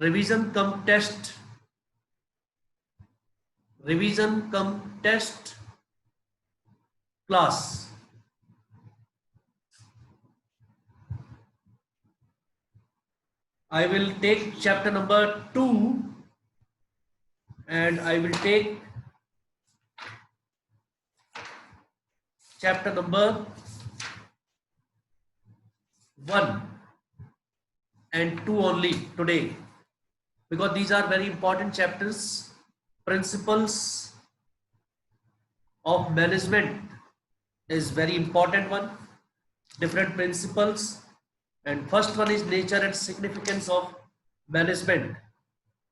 revision cum test, revision cum test class. I will take chapter number 2 and I will take chapter number 1 and 2 only today, because these are very important chapters. Principles of management is very important one. Different principles, and first one is nature and significance of management.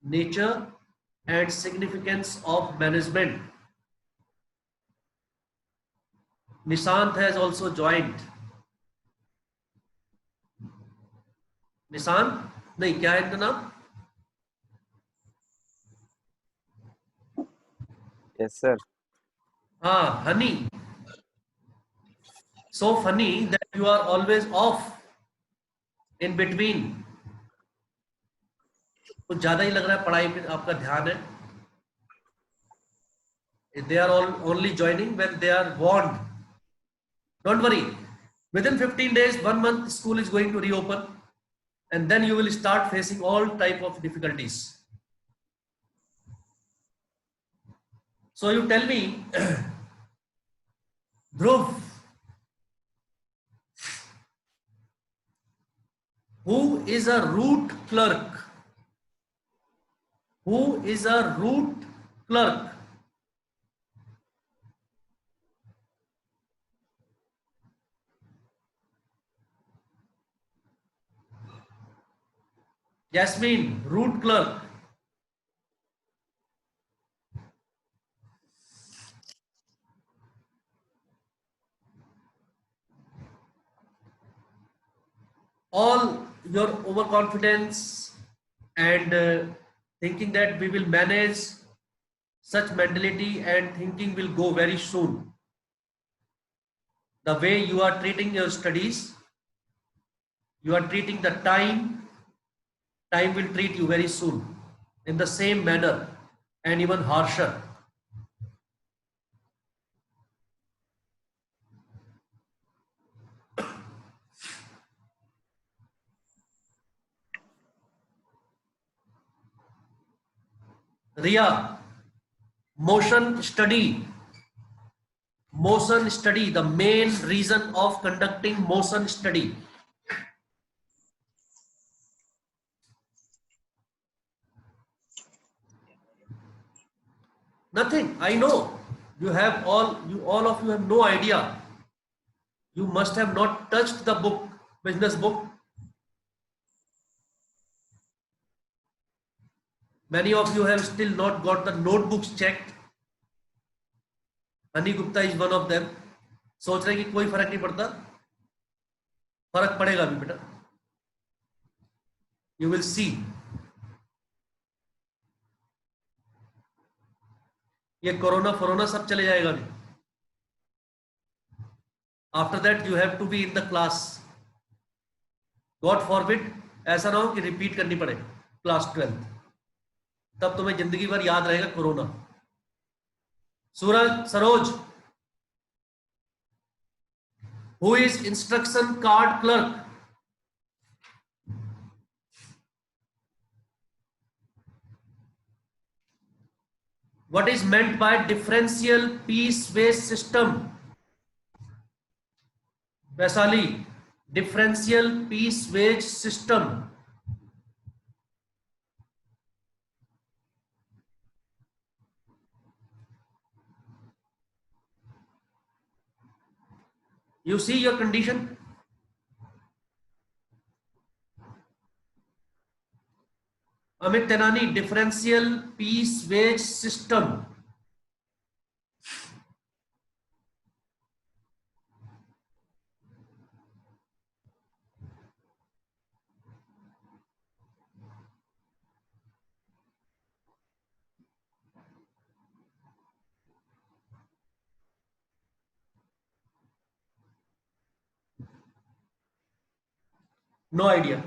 Nature and significance of management. Nishant has also joined. Nishant नहीं, क्या है इनका नाम? Yes, sir. हाँ, Honey. So funny that you are always off in between. कुछ ज्यादा ही लग रहा है पढ़ाई पे आपका ध्यान है. They are all only joining when they are warned. Don't worry. Within 15 days, 1 month, school is going to reopen, and then you will start facing all type of difficulties. So you tell me, Dhruv, who is a root clerk? Who is a root clerk? Jasmine, root clerk. All your overconfidence and thinking that we will manage, such mentality and thinking will go very soon. The way you are treating your studies, you are treating the time will treat you very soon in the same manner and even harsher. Riya, motion study, the main reason of conducting motion study. Nothing. I know you have all of you have no idea. You must have not touched the book, business book. Many of you have still not got the notebooks checked. Ani Gupta is one of them. सोच रहे कि कोई फर्क नहीं पड़ता. फर्क पड़ेगा अभी बेटा. You will see. ये कोरोना सब चले जाएगा अभी. After that you have to be in the class. God forbid ऐसा ना हो कि रिपीट करनी पड़े क्लास 12th. तब तुम्हें जिंदगी भर याद रहेगा corona. Suraj, Saroj, who is instruction card clerk? What is meant by differential piece wage system? Vaisali, differential piece wage system. You see your condition. Amit Tenani, differential piece wage system. No idea.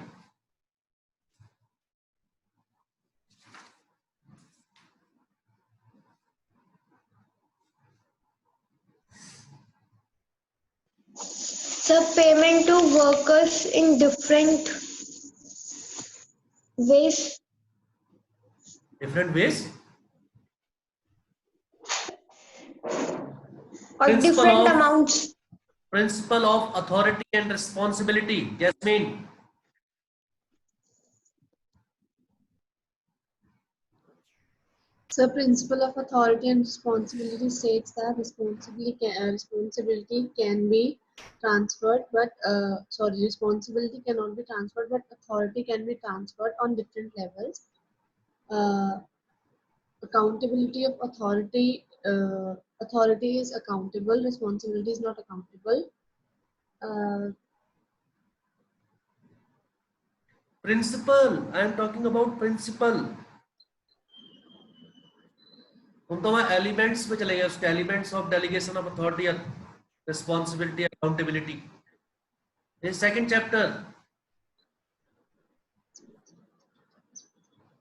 Sir, payment to workers in different ways. Different ways. Or different amounts. Principle of authority and responsibility. Jasmine. So, principle of authority and responsibility states that responsibility can be transferred, but responsibility cannot be transferred, but authority can be transferred on different levels. Accountability of authority. Authority is accountable. Responsibility is not accountable. Principle. I am talking about principle. तुम तो वहाँ elements में चले गए, उसके elements of delegation of authority, responsibility, accountability. In second chapter,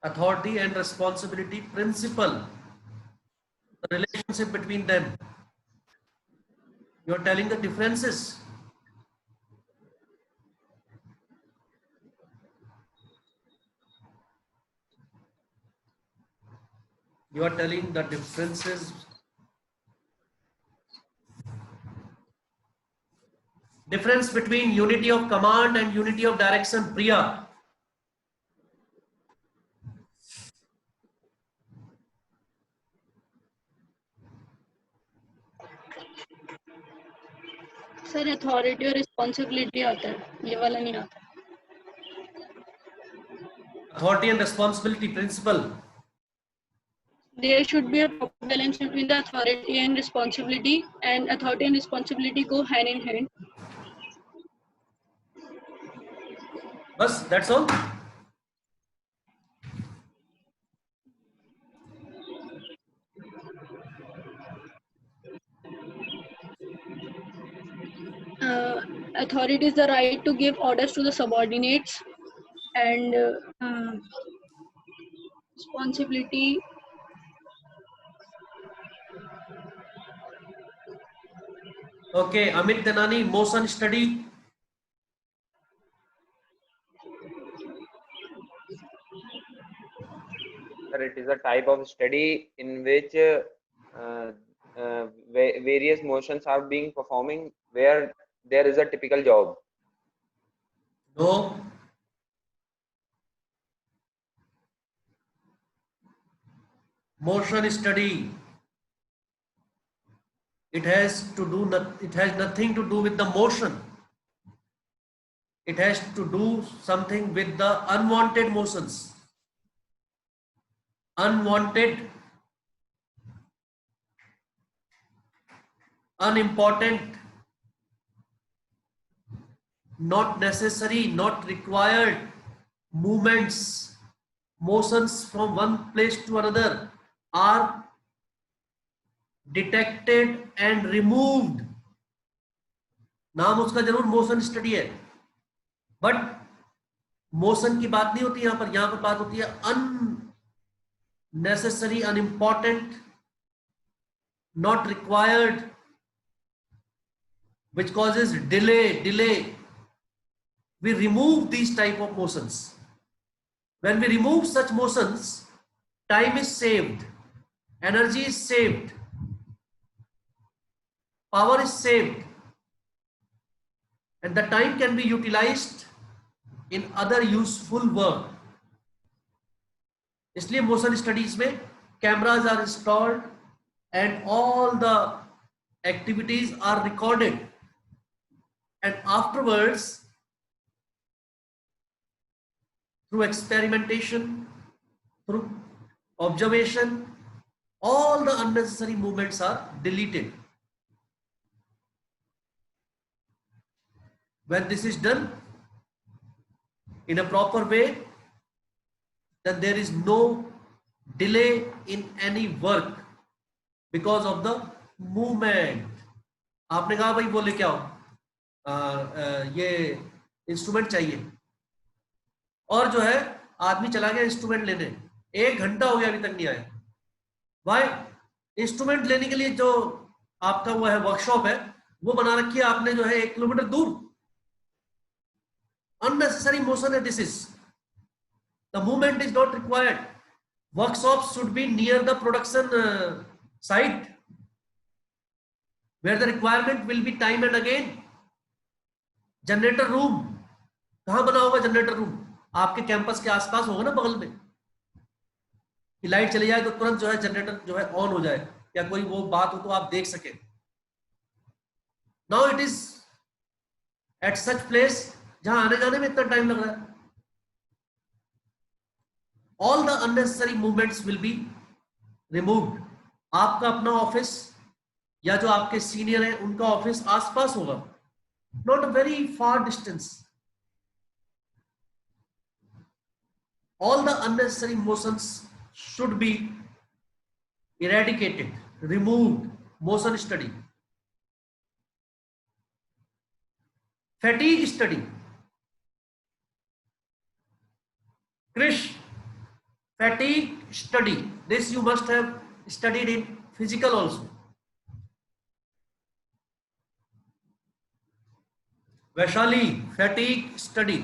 authority and responsibility principle, the relationship between them. You are telling the differences. You are telling the differences. Difference between unity of command and unity of direction, Priya. Sir authority और responsibility आता है, ये वाला नहीं आता. Authority and responsibility principle. There should be a proper balance between the authority and responsibility, and authority and responsibility go hand in hand. Bas, that's all. Authority is the right to give orders to the subordinates, and responsibility Okay, Amit Denani, motion study. Sir, it is a type of study in which various motions are being performing where there is a typical job. No. Motion study. It has nothing to do with the motion. It has to do something with the unwanted motions. Unwanted, unimportant, not necessary, not required movements, motions from one place to another are detected and removed. नाम उसका जरूर motion study है, but motion की बात नहीं होती यहां पर बात होती है unnecessary, unimportant, not required, which causes delay. We remove these type of motions. When we remove such motions, time is saved, energy is saved, power is saved, and the time can be utilized in other useful work. इसलिए motion studies में cameras are installed and all the activities are recorded, and afterwards through experimentation, through observation, all the unnecessary movements are deleted. When this is done in a proper way, then there is no delay in any work because of the movement. आपने कहा भाई वो लेके आओ, ये instrument चाहिए, और जो है आदमी चला गया इंस्ट्रूमेंट लेने, 1 घंटा हो गया अभी तक नहीं आया. भाई इंस्ट्रूमेंट लेने के लिए जो आपका वो है वर्कशॉप है, वो बना रखी है आपने जो है 1 किलोमीटर दूर. Unnecessary motion, this is. The movement is not required. Workshops should be near the production site, where the requirement will be time and again. Generator room कहां बना होगा? जनरेटर रूम आपके कैंपस के आसपास होगा ना, बगल में, कि लाइट चली जाए तो तुरंत जो है जनरेटर जो है ऑन हो जाए, या कोई वो बात हो तो आप देख सके. Now it is at such place जहां आने जाने में इतना टाइम लग रहा है. All the unnecessary movements will be removed. आपका अपना ऑफिस या जो आपके सीनियर हैं उनका ऑफिस आसपास होगा, not a very far distance. All the unnecessary motions should be eradicated, removed. Motion study. Fatigue study. Krish, fatigue study. This you must have studied in physical also. Vaishali, fatigue study.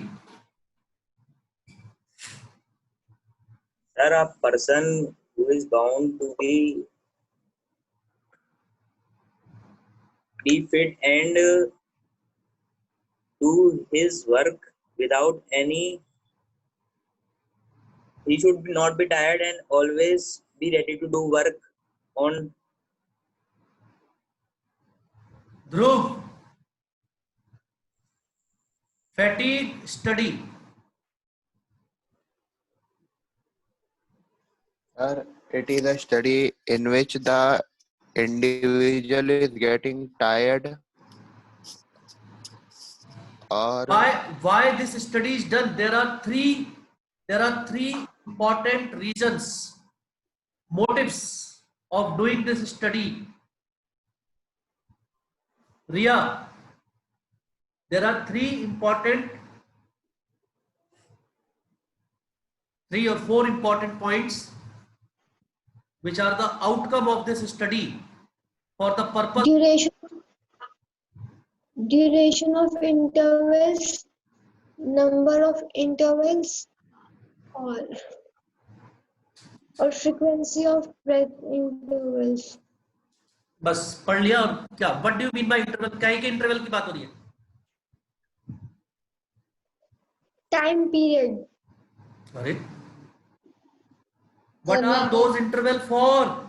Sir, a person who is bound to be fit and do his work without any, he should not be tired and always be ready to do work on. Dhruv, fatigue study. Sir, it is a study in which the individual is getting tired or Why this study is done? There are three important reasons, motives of doing this study. Ria, there are three or four important points which are the outcome of this study for the purpose. Duration of intervals, number of intervals, or frequency of breath intervals. बस पढ़ लिया. और क्या, what do you mean by interval? क्या के interval की बात हो रही है? Time period. अरे what are those interval for?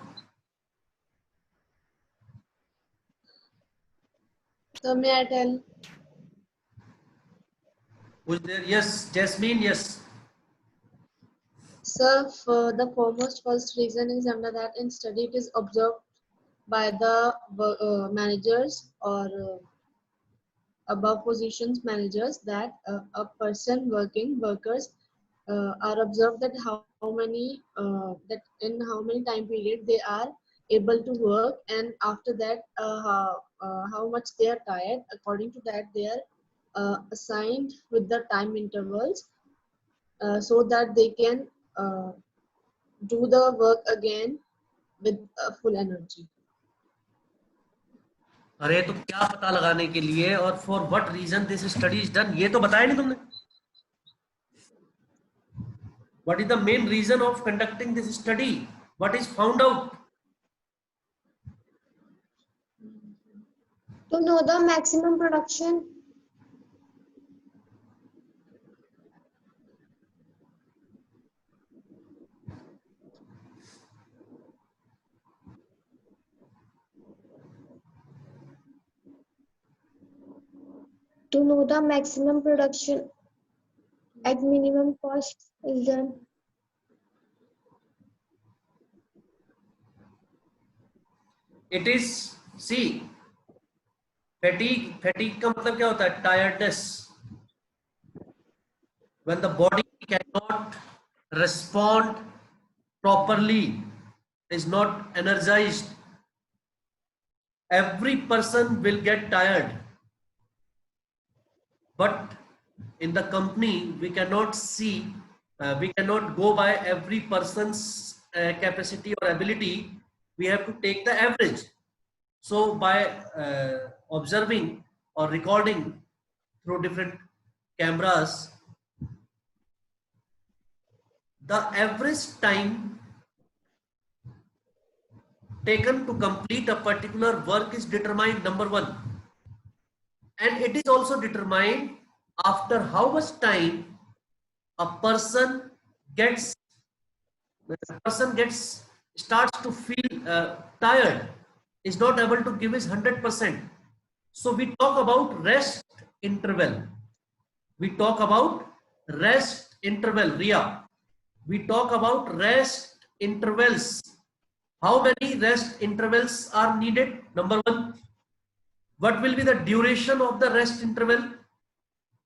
So may I tell? Who's there? Yes, Jasmine, yes. Sir, for the foremost first reason is under that in study it is observed by the managers or above positions managers that a person workers are observed that how many that in how many time period they are able to work, and after that how much they are tired. According to that they are assigned with the time intervals so that they can do the work again with full energy. अरे तो क्या पता लगाने के लिए और for what reason this study is done, ये तो बताया नहीं तुमने. What is the main reason of conducting this study? What is found out? To know the maximum production. To know the maximum production at minimum cost is done. It is, see, fatigue का मतलब क्या होता है? Tiredness. When the body cannot respond properly, is not energized, every person will get tired. But in the company, we cannot see, we cannot go by every person's capacity or ability. We have to take the average. So by observing or recording through different cameras, the average time taken to complete a particular work is determined, number one, and it is also determined after how much time a person gets starts to feel tired, is not able to give his 100%. So we talk about rest interval. We talk about rest interval, Ria. We talk about rest intervals. How many rest intervals are needed? Number one, what will be the duration of the rest interval?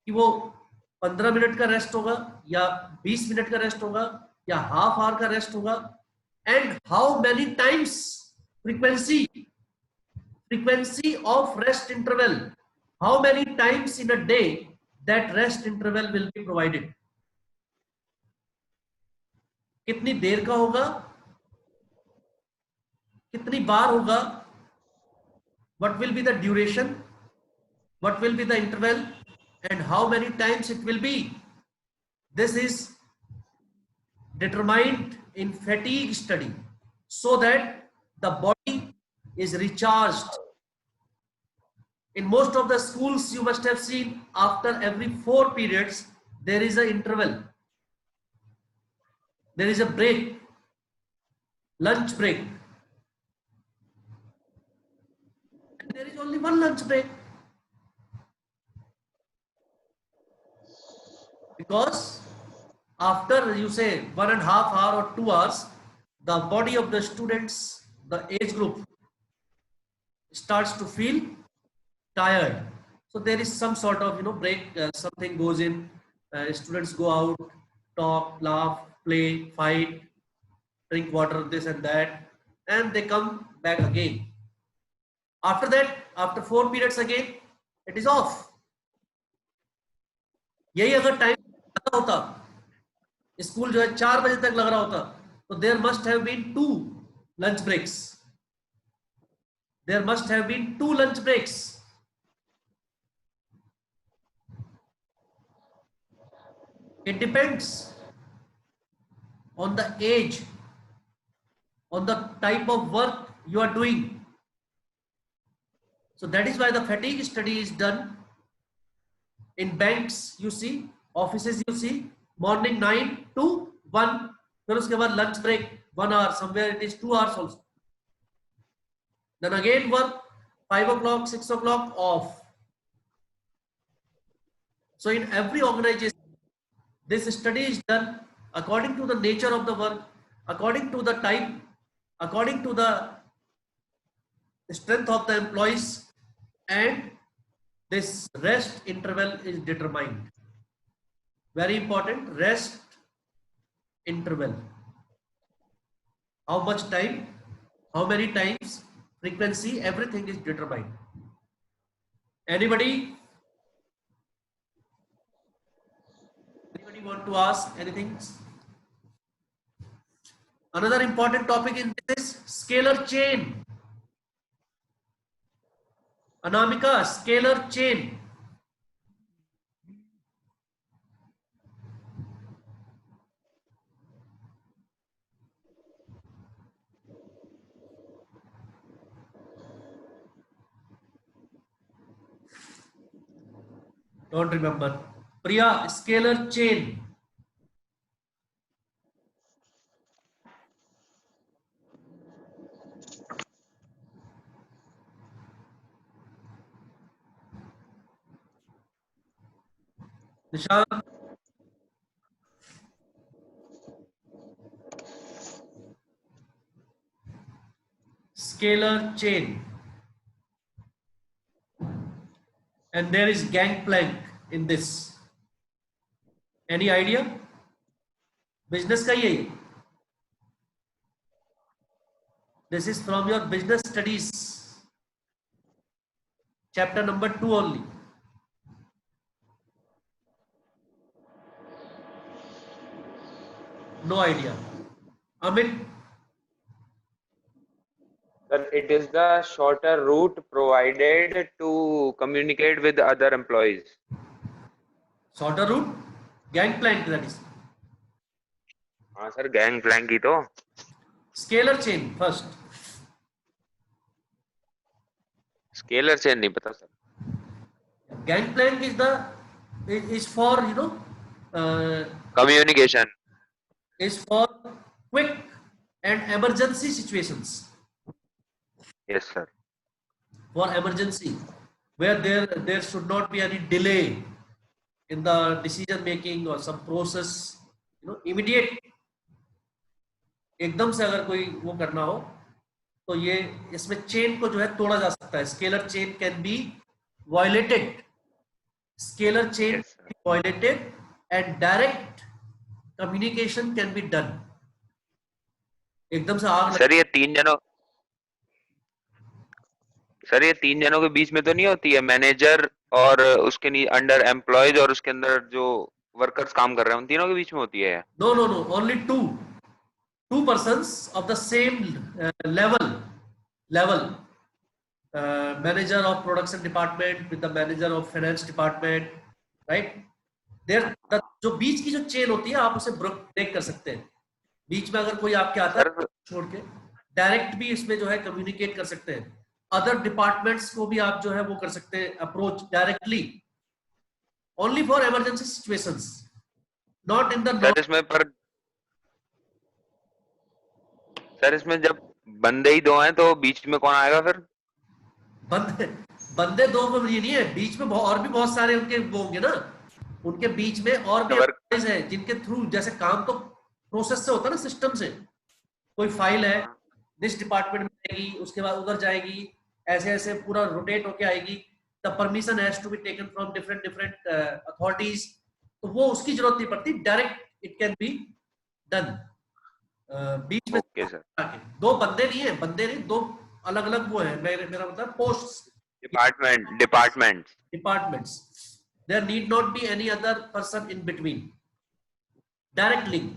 कि वो 15 minute का rest होगा या 20 minute का rest होगा या half hour का rest होगा, and how many times, frequency of rest interval, how many times in a day that rest interval will be provided, कितनी देर का होगा, कितनी बार होगा, what will be the duration, what will be the interval, and how many times it will be. This is determined in fatigue study so that the body is recharged. In most of the schools you must have seen after every 4 periods there is an interval, there is a break, lunch break, and there is only one lunch break, because after you say 1.5 hours or 2 hours, the body of the students, the age group, starts to feel tired. So there is some sort of break, something goes in, students go out, talk, laugh, play, fight, drink water, this and that, and they come back again. After that, after 4 periods again, it is off. यही अगर time होता, school जो है 4 बजे तक लग रहा होता, तो there must have been 2 lunch breaks. There must have been 2 lunch breaks. It depends on the age, on the type of work you are doing. So that is why the fatigue study is done. In banks you see, offices you see, morning 9 to 1, फिर उसके बाद lunch break 1 hour, somewhere it is 2 hours also. Then again work 5 o'clock, 6 o'clock off. So in every organization, this study is done according to the nature of the work, according to the type, according to the strength of the employees, and this rest interval is determined. Very important, rest interval. How much time, how many times, frequency, everything is determined. Anybody want to ask anything? Another important topic in this is scalar chain. Anamika, scalar chain. Don't remember. Priya, scalar chain. Nishan. Scalar chain. And there is gangplank in this. Any idea? Business का ये. This is from your business studies. Chapter number 2 only. No idea. Amit? Sir, it is the shorter route provided to communicate with other employees. shorter route, gangplank, that is. हाँ sir, gang Planck की तो Scalar chain first. Scalar chain नहीं पता sir. Gangplank is for, communication. is for quick and emergency situations. Yes sir. For emergency, where there should not be any delay in the decision making or some process, immediate. एकदम से अगर कोई वो करना हो तो ये इसमें चेन को जो है तोड़ा जा सकता है. Scalar chain can be violated. Scalar chain Yes, sir. Violated and direct communication can be done. एकदम से आग सर ये तीन जनों के बीच में तो नहीं होती है, मैनेजर और उसके अंडर एम्प्लॉयज और उसके अंदर जो वर्कर्स काम कर रहे हैं, उन तीनों के बीच में होती है. No, only two persons of the same level. Manager of production department with the manager of finance department, right? जो बीच की जो चेन होती है आप उसे ब्रेक कर सकते हैं. बीच में अगर कोई आपके आता है छोड़ के डायरेक्ट भी इसमें जो है कम्युनिकेट कर सकते हैं. अदर डिपार्टमेंट्स को भी आप जो है वो कर सकते हैं approach directly. Only for emergency situations, not in the. Sir इसमें जब बंदे ही दो हैं तो बीच में कौन आएगा फिर? बंदे दो को ये नहीं है, बीच में और भी बहुत सारे उनके वो होंगे ना. उनके बीच में और भी एम्प्लॉइज हैं जिनके थ्रू, जैसे काम तो प्रोसेस से होता है ना, सिस्टम से. कोई फाइल है दिस डिपार्टमेंट में आएगी, उसके बाद उधर जाएगी, ऐसे ऐसे पूरा रोटेट होके आएगी. The permission has to be taken from different authorities. तो वो उसकी जरूरत नहीं पड़ती, direct it can be done. बीच में ओके सर. दो बंदे नहीं, दो अलग अलग वो है. मेरा मतलब post departments. There need not be any other person in between. Direct link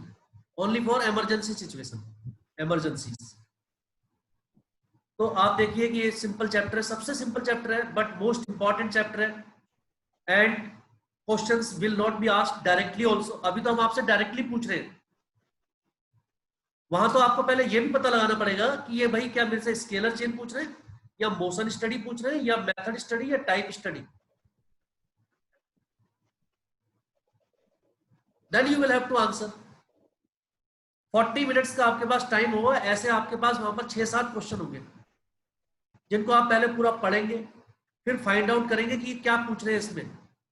only for emergency situation, emergencies. तो आप देखिए कि ये सिंपल चैप्टर है, सबसे सिंपल चैप्टर है बट मोस्ट इंपॉर्टेंट चैप्टर है. And questions will not be asked directly also. अभी तो हम आपसे डायरेक्टली पूछ रहे हैं, वहां तो आपको पहले ये भी पता लगाना पड़ेगा कि ये भाई क्या मेरे से स्केलर चेन पूछ रहे हैं या मोशन स्टडी पूछ रहे हैं या मेथड स्टडी या type study. Then you will have to answer. 40 minutes का आपके पास टाइम होगा. ऐसे आपके पास वहां पर 6-7 क्वेश्चन होंगे जिनको आप पहले पूरा पढ़ेंगे, फिर फाइंड आउट करेंगे कि क्या पूछ रहे हैं इसमें,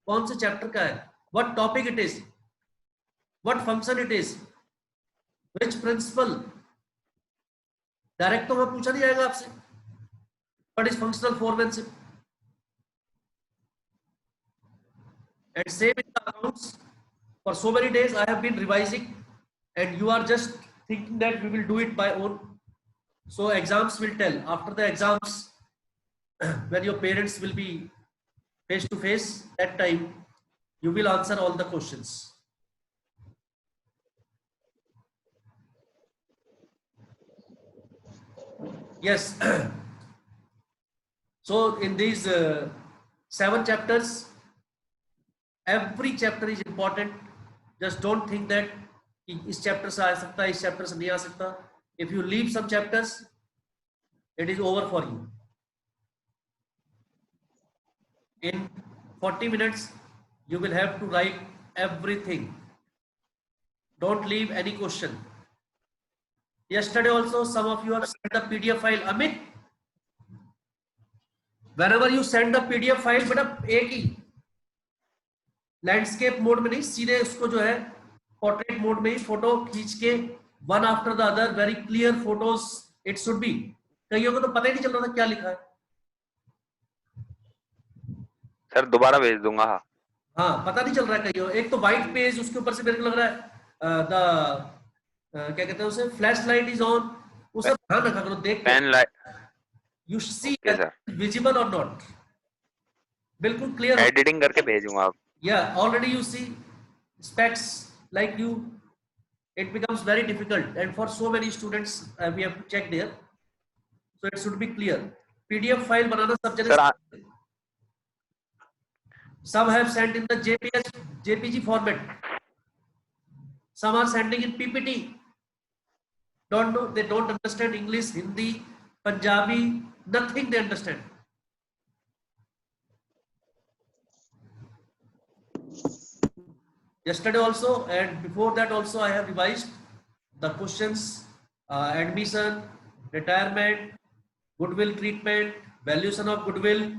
कौन से चैप्टर का है, what topic it is, what function it is, which principle. Direct तो वहां पूछा नहीं जाएगा आपसे what is functional foremanship. And same in the accounts. For so many days I have been revising and you are just thinking that we will do it by own. So exams will tell. After the exams, when your parents will be face to face, that time you will answer all the questions. Yes. So in these 7 chapters, every chapter is important. Just don't think that इस chapter से आ सकता है, इस chapter से नहीं आ सकता. If you leave some chapters, it is over for you. In 40 minutes, you will have to write everything. Don't leave any question. Yesterday also, some of you have sent the PDF file. Amit, whenever you send the PDF file, बेटा एक ही landscape mode में नहीं, सीधे उसको जो है portrait mode में ही photo खींच के one after the other, very clear photos it should be. कईयों को तो पता ही नहीं चल रहा था क्या लिखा है. सर दोबारा भेज दूंगा. हाँ, पता नहीं चल रहा है कईयों. एक तो व्हाइट पेज, उसके ऊपर से मेरे को लग रहा है क्या कहते हैं उसे, फ्लैश लाइट इज ऑन. उसे ध्यान रखा करो, देख pen light. You see visible और नॉट. बिल्कुल क्लियर एडिटिंग करके भेजूंगा आप. Yeah, already you see specs like you, it becomes very difficult, and for so many students we have to check there, so it should be clear. PDF file बनाना सब जगह. Some have sent in the JPG format. Some are sending in PPT. Don't know, they don't understand English, Hindi, Punjabi, nothing they understand. Yesterday also and before that also I have revised the questions, admission, retirement, goodwill treatment, valuation of goodwill,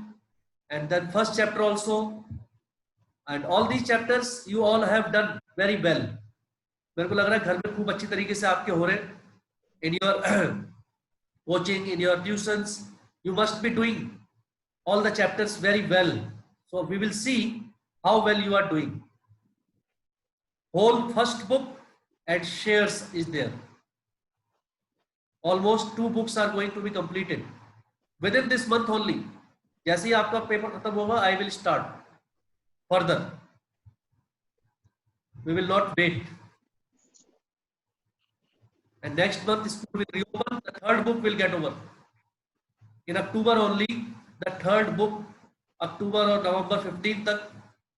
and then first chapter also. And all these chapters you all have done very well. मेरे को लग रहा है घर में खूब अच्छी तरीके से आपके हो रहे हैं. In your coaching, in your tuitions, you must be doing all the chapters very well. So we will see how well you are doing. Whole first book and shares is there. Almost 2 books are going to be completed within this month only. जैसे ही आपका paper खत्म होगा, I will start further. We will not wait. And next month school will reopen. The 3rd book will get over. In October only, the 3rd book, October or November 15th,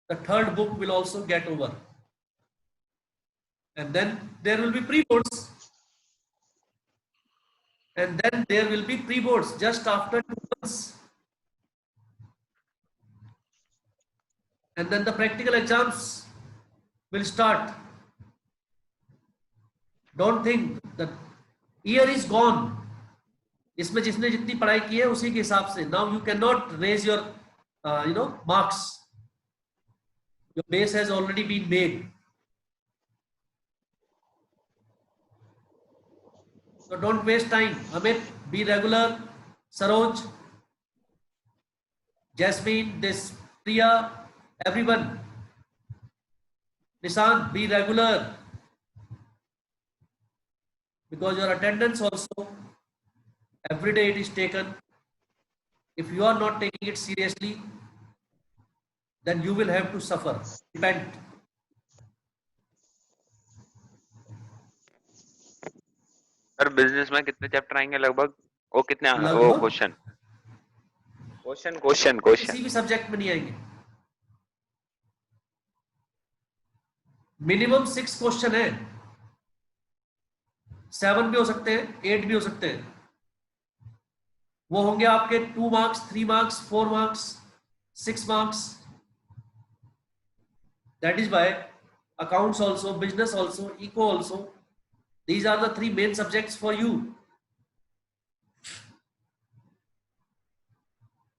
the 3rd book will also get over. And then there will be pre-boards. And then there will be pre-boards just after 2 months. And then the practical exams will start. Don't think that year is gone. इसमें जिसने जितनी पढ़ाई की है उसी के हिसाब से. Now you cannot raise your marks. Your base has already been made. So don't waste time. Amit, be regular. Saroj, Jasmine, this Priya, everyone. Nishan, be regular. Because your attendance also, every day it is taken. If you are not taking it seriously, then you will have to suffer. Repent. Sir business में कितने chapter आएंगे लगभग? वो कितने वो लगभग? Question किसी भी सब्जेक्ट में नहीं आएंगे. मिनिमम 6 क्वेश्चन है. 7 भी हो सकते हैं, 8 भी हो सकते हैं. वो होंगे आपके 2 marks, 3 marks, 4 marks, 6 marks. That is why accounts also, business also, eco also, these are the 3 main subjects for you.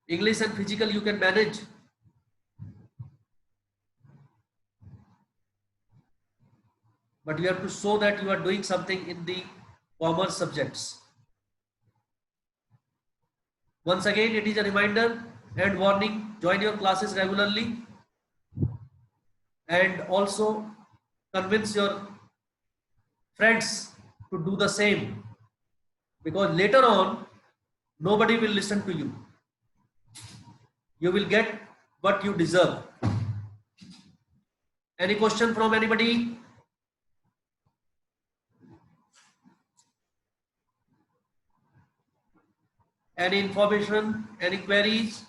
English and physical you can manage. But you have to show that you are doing something in the commerce subjects. Once again, it is a reminder and warning, join your classes regularly and also convince your friends to do the same, because later on nobody will listen to you. You will get what you deserve. Any question from anybody? Any information, any queries?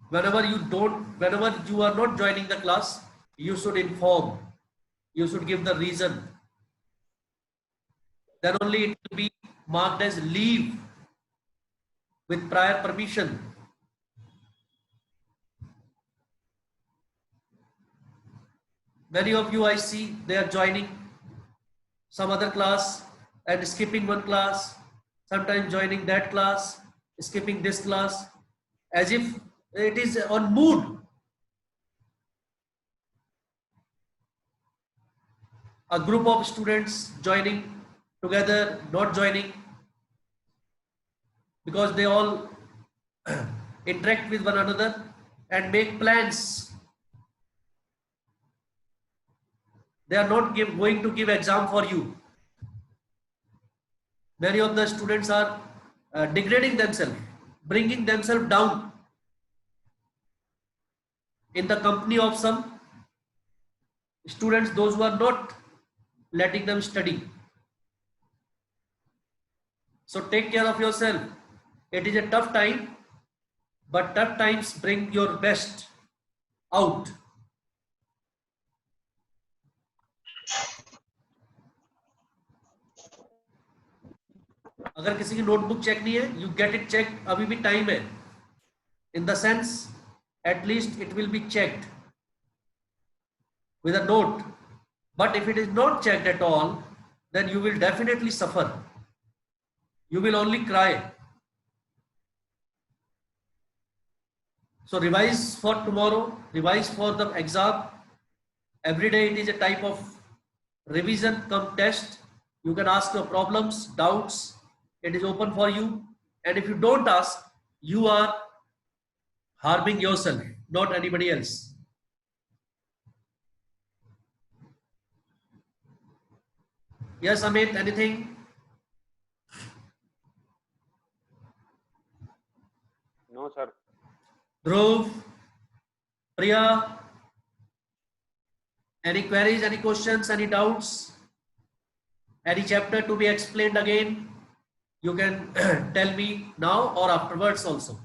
Whenever you are not joining the class, you should inform. You should give the reason. Then only it will be marked as leave with prior permission. Many of you I see they are joining some other class and skipping one class, sometimes joining that class, skipping this class, as if it is on mood. A group of students joining together, not joining, because they all interact with one another and make plans. They are not going to give exam for you. Many of the students are degrading themselves, bringing themselves down in the company of some students, those who are not letting them study. So take care of yourself. It is a tough time, but tough times bring your best out. अगर किसी की notebook check नहीं है, you get it checked, अभी भी time है. In the sense, at least it will be checked with a note. But if it is not checked at all, then you will definitely suffer. You will only cry. So revise for tomorrow, revise for the exam. Every day it is a type of revision come test. You can ask your problems, doubts. It is open for you. And if you don't ask, you are harming yourself, not anybody else. Yes, Amit, anything? No, sir. Dhruv, Priya, any queries, any questions, any doubts? Any chapter to be explained again? You can tell me now or afterwards also.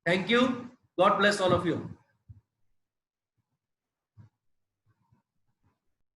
Thank you. God bless all of you.